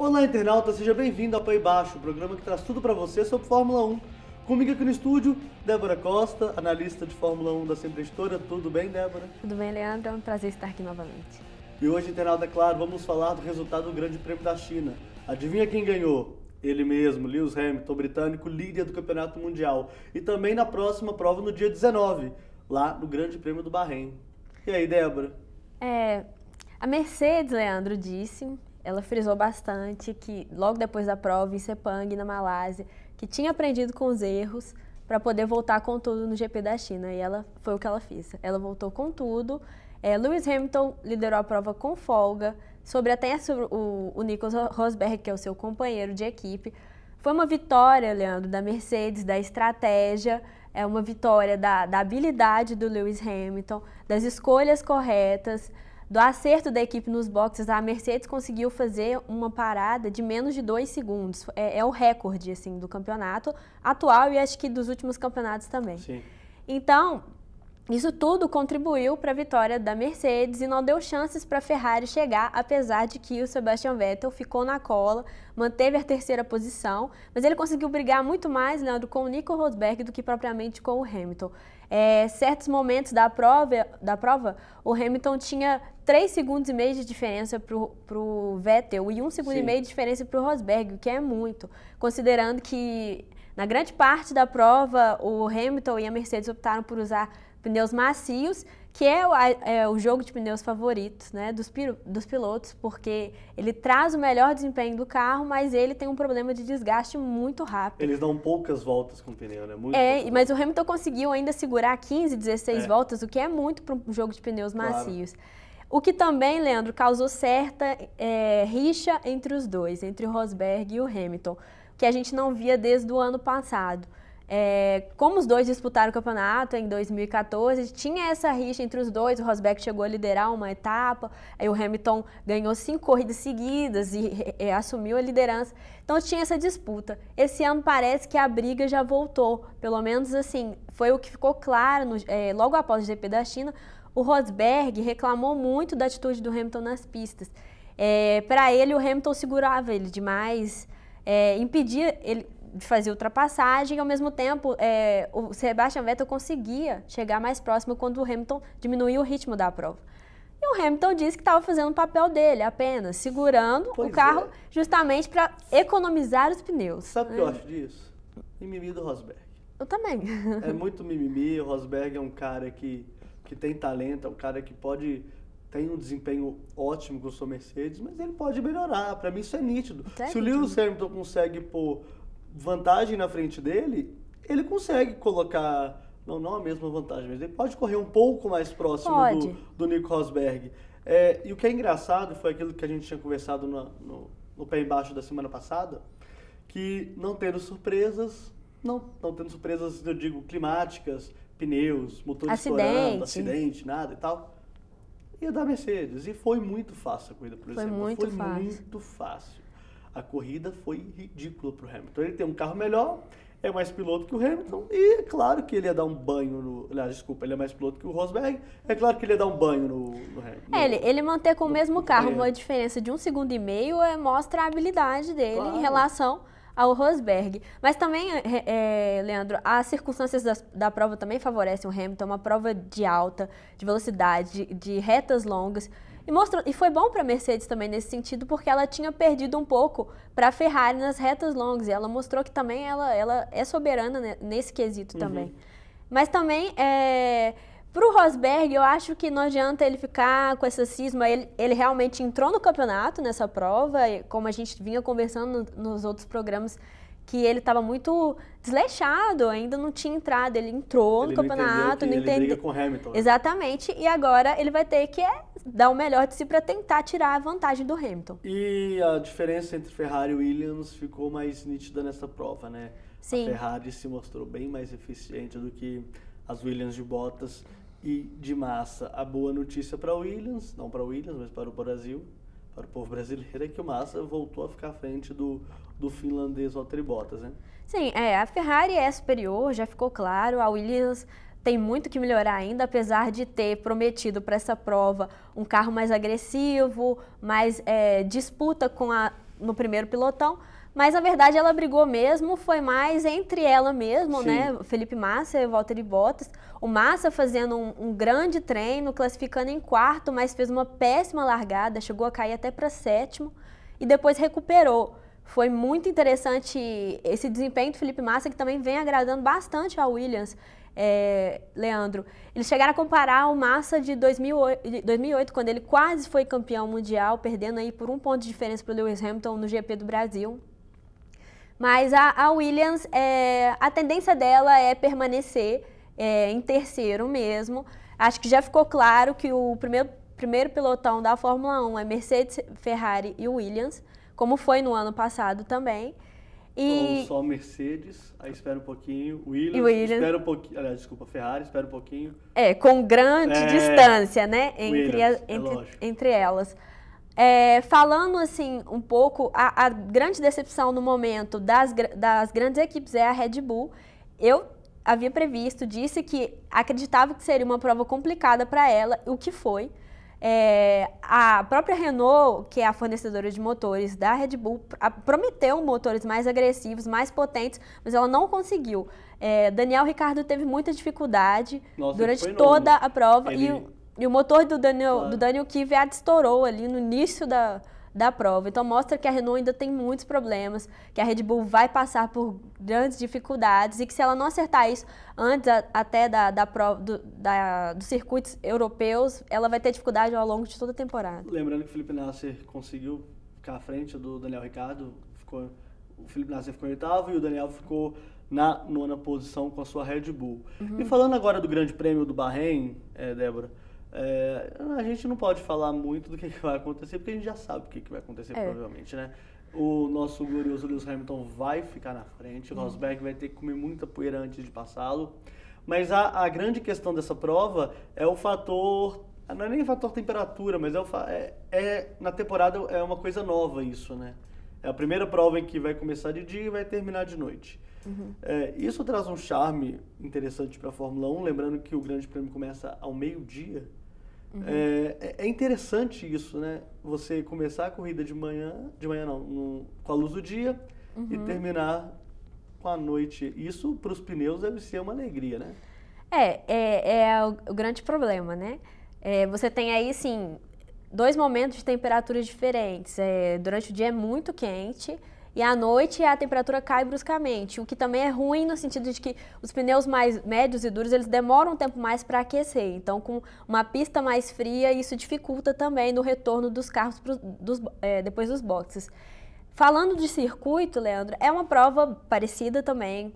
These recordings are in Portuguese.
Olá, internauta, seja bem-vindo ao Play Baixo, o programa que traz tudo para você sobre Fórmula 1. Comigo aqui no estúdio, Débora Costa, analista de Fórmula 1 da Sempre Editora. Tudo bem, Débora? Tudo bem, Leandro? É um prazer estar aqui novamente. E hoje, internauta, é claro, vamos falar do resultado do Grande Prêmio da China. Adivinha quem ganhou? Ele mesmo, Lewis Hamilton, britânico, líder do Campeonato Mundial. E também na próxima prova, no dia 19, lá no Grande Prêmio do Bahrein. E aí, Débora? A Mercedes, Leandro, ela frisou bastante que logo depois da prova em Sepang, na Malásia, que tinha aprendido com os erros para poder voltar com tudo no GP da China. E foi o que ela fez. Ela voltou com tudo. Lewis Hamilton liderou a prova com folga, sobre o Nico Rosberg, que é o seu companheiro de equipe. Foi uma vitória, Leandro, da Mercedes, da estratégia, uma vitória da habilidade do Lewis Hamilton, das escolhas corretas, do acerto da equipe nos boxes. A Mercedes conseguiu fazer uma parada de menos de 2 segundos. É o recorde assim, do campeonato atual e acho que dos últimos campeonatos também. Sim. Então, isso tudo contribuiu para a vitória da Mercedes e não deu chances para a Ferrari chegar, apesar de que o Sebastian Vettel ficou na cola, manteve a terceira posição, mas ele conseguiu brigar muito mais, Leandro, com o Nico Rosberg do que propriamente com o Hamilton. Certos momentos da prova, o Hamilton tinha 3,5 segundos de diferença para o Vettel e 1,5 segundo de diferença para o Rosberg, o que é muito, considerando que na grande parte da prova o Hamilton e a Mercedes optaram por usar pneus macios, que é o jogo de pneus favoritos, né, dos pilotos, porque ele traz o melhor desempenho do carro, mas ele tem um problema de desgaste muito rápido. Eles dão poucas voltas com o pneu, né? Mas o Hamilton conseguiu ainda segurar 15, 16 voltas, o que é muito para um jogo de pneus macios. O que também, Leandro, causou certa rixa entre os dois, entre o Rosberg e o Hamilton, que a gente não via desde o ano passado. Como os dois disputaram o campeonato em 2014, tinha essa rixa entre os dois, o Rosberg chegou a liderar uma etapa, aí o Hamilton ganhou 5 corridas seguidas e assumiu a liderança, então tinha essa disputa. Esse ano parece que a briga já voltou, pelo menos assim, foi o que ficou claro logo após o GP da China. O Rosberg reclamou muito da atitude do Hamilton nas pistas. Para ele, o Hamilton segurava ele demais, impedia ele de fazer ultrapassagem, e ao mesmo tempo o Sebastian Vettel conseguia chegar mais próximo quando o Hamilton diminuía o ritmo da prova. E o Hamilton disse que estava fazendo o papel dele apenas, segurando o carro justamente para economizar os pneus. Sabe o que eu acho disso? Mimimi do Rosberg. Eu também. É muito mimimi. O Rosberg é um cara que tem talento, é um cara que tem um desempenho ótimo com a sua Mercedes, mas ele pode melhorar. Para mim isso é nítido. Se o Lewis Hamilton consegue pôr vantagem na frente dele, ele consegue colocar, não a mesma vantagem, mas ele pode correr um pouco mais próximo do Nico Rosberg. E o que é engraçado foi aquilo que a gente tinha conversado no pé embaixo da semana passada, que não tendo surpresas, eu digo climáticas, pneus, motores estourando, acidente, nada e tal, ia dar Mercedes. E foi muito fácil a corrida, por exemplo. Foi muito fácil. A corrida foi ridícula para o Hamilton. Ele tem um carro melhor, é mais piloto que o Hamilton, e é claro que ele ia dar um banho ele é mais piloto que o Rosberg, é claro que ele ia dar um banho no Hamilton. Ele manter com o mesmo carro uma diferença de 1,5 segundo mostra a habilidade dele em relação ao Rosberg. Mas também, Leandro, as circunstâncias da prova também favorecem o Hamilton, uma prova de alta, de velocidade, de retas longas. E foi bom para a Mercedes também nesse sentido, porque ela tinha perdido um pouco para a Ferrari nas retas longas. E ela mostrou que também ela é soberana nesse quesito também. Mas também, para o Rosberg, eu acho que não adianta ele ficar com essa cisma. Ele realmente entrou no campeonato nessa prova, como a gente vinha conversando nos outros programas, que ele estava muito desleixado, ainda não tinha entrado, ele entrou no campeonato, não entendeu. Ele briga com o Hamilton. Exatamente, e agora ele vai ter que dar o melhor de si para tentar tirar a vantagem do Hamilton. E a diferença entre Ferrari e Williams ficou mais nítida nessa prova, né? Sim. A Ferrari se mostrou bem mais eficiente do que as Williams de Bottas e de Massa. A boa notícia para Williams, não para Williams, mas para o Brasil, para o povo brasileiro, é que o Massa voltou a ficar à frente do finlandês Valtteri Bottas, né? Sim, a Ferrari é superior, já ficou claro. A Williams tem muito que melhorar ainda, apesar de ter prometido para essa prova um carro mais agressivo, mais disputa com no primeiro pilotão, mas na verdade ela brigou mesmo, foi mais entre ela mesmo, né? Felipe Massa e Valtteri Bottas. O Massa fazendo um grande treino, classificando em quarto, mas fez uma péssima largada, chegou a cair até para sétimo e depois recuperou. Foi muito interessante esse desempenho do Felipe Massa, que também vem agradando bastante ao Williams. Leandro, eles chegaram a comparar o Massa de 2008, quando ele quase foi campeão mundial, perdendo aí por 1 ponto de diferença para o Lewis Hamilton no GP do Brasil. Mas a Williams, a tendência dela é permanecer em terceiro mesmo. Acho que já ficou claro que o primeiro pilotão da Fórmula 1 é Mercedes, Ferrari e Williams, como foi no ano passado também. Ou só Mercedes, aí espera um pouquinho, Williams, espera um pouquinho, aliás, desculpa, Ferrari, espera um pouquinho. Com grande distância, né, entre elas. Falando assim um pouco, a grande decepção no momento das grandes equipes é a Red Bull. Eu havia previsto, disse que acreditava que seria uma prova complicada para ela, o que foi. A própria Renault, que é a fornecedora de motores da Red Bull, prometeu motores mais agressivos, mais potentes, mas ela não conseguiu. Daniel Ricciardo teve muita dificuldade durante toda a prova e o motor do Daniel Kvyat estourou ali no início da prova. Então mostra que a Renault ainda tem muitos problemas, que a Red Bull vai passar por grandes dificuldades e que se ela não acertar isso antes até dos circuitos europeus, ela vai ter dificuldade ao longo de toda a temporada. Lembrando que o Felipe Nasser conseguiu ficar à frente do Daniel Ricciardo, o Felipe Nasser ficou em oitavo e o Daniel ficou na 9ª posição com a sua Red Bull. E falando agora do Grande Prêmio do Bahrein, Débora, a gente não pode falar muito do que vai acontecer, porque a gente já sabe o que vai acontecer provavelmente, né? O nosso glorioso Lewis Hamilton vai ficar na frente, o Rosberg vai ter que comer muita poeira antes de passá-lo, mas a grande questão dessa prova é o fator, não é nem o fator temperatura, mas na temporada é uma coisa nova isso, né? É a primeira prova em que vai começar de dia e vai terminar de noite. Isso traz um charme interessante para a Fórmula 1, lembrando que o Grande Prêmio começa ao meio-dia. É interessante isso, né? Você começar a corrida de manhã não, com a luz do dia e terminar com a noite. Isso para os pneus deve ser uma alegria, né? É o grande problema, né? Você tem aí, sim, 2 momentos de temperaturas diferentes. Durante o dia é muito quente e à noite a temperatura cai bruscamente, o que também é ruim no sentido de que os pneus mais médios e duros, eles demoram um tempo mais para aquecer. Então, com uma pista mais fria, isso dificulta também no retorno dos carros depois dos boxes. Falando de circuito, Leandro, é uma prova parecida também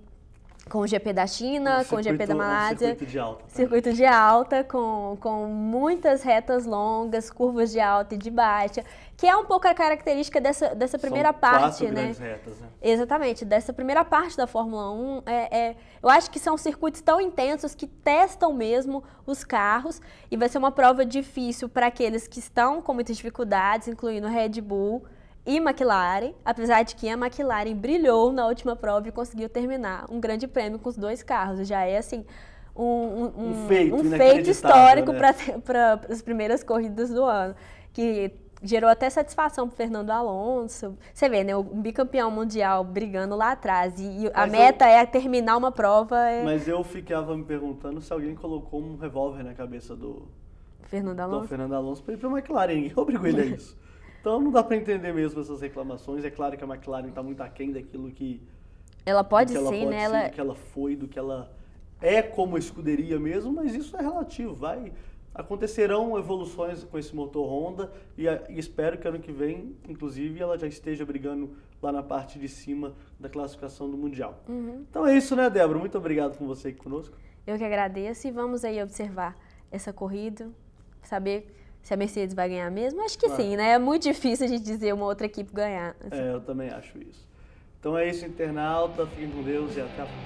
com o GP da China, com o GP da Malásia. Circuito de alta. Circuito de alta, com muitas retas longas, curvas de alta e de baixa, que é um pouco a característica dessa primeira parte, né? Grandes retas, né? Exatamente, dessa primeira parte da Fórmula 1. Eu acho que são circuitos tão intensos que testam mesmo os carros e vai ser uma prova difícil para aqueles que estão com muitas dificuldades, incluindo Red Bull e McLaren, apesar de que a McLaren brilhou na última prova e conseguiu terminar um grande prêmio com os 2 carros. Já é, assim, um feito histórico, né, para as primeiras corridas do ano, que gerou até satisfação para o Fernando Alonso. Você vê, né, o bicampeão mundial brigando lá atrás e a meta é terminar uma prova. Mas eu ficava me perguntando se alguém colocou um revólver na cabeça do Fernando Alonso para ir para a McLaren. Ninguém obrigou ele a isso. Então não dá para entender mesmo essas reclamações. É claro que a McLaren está muito aquém daquilo que ela pode ser, né? Do que ela foi, do que ela é como escuderia mesmo, mas isso é relativo. Acontecerão evoluções com esse motor Honda e espero que ano que vem, inclusive, ela já esteja brigando lá na parte de cima da classificação do Mundial. Então é isso, né, Débora? Muito obrigado por você aqui conosco. Eu que agradeço e vamos aí observar essa corrida, saber se a Mercedes vai ganhar mesmo. Acho que sim, né? É muito difícil a gente dizer uma outra equipe ganhar. Assim. Eu também acho isso. Então é isso, internauta. Fiquem com Deus e até a próxima.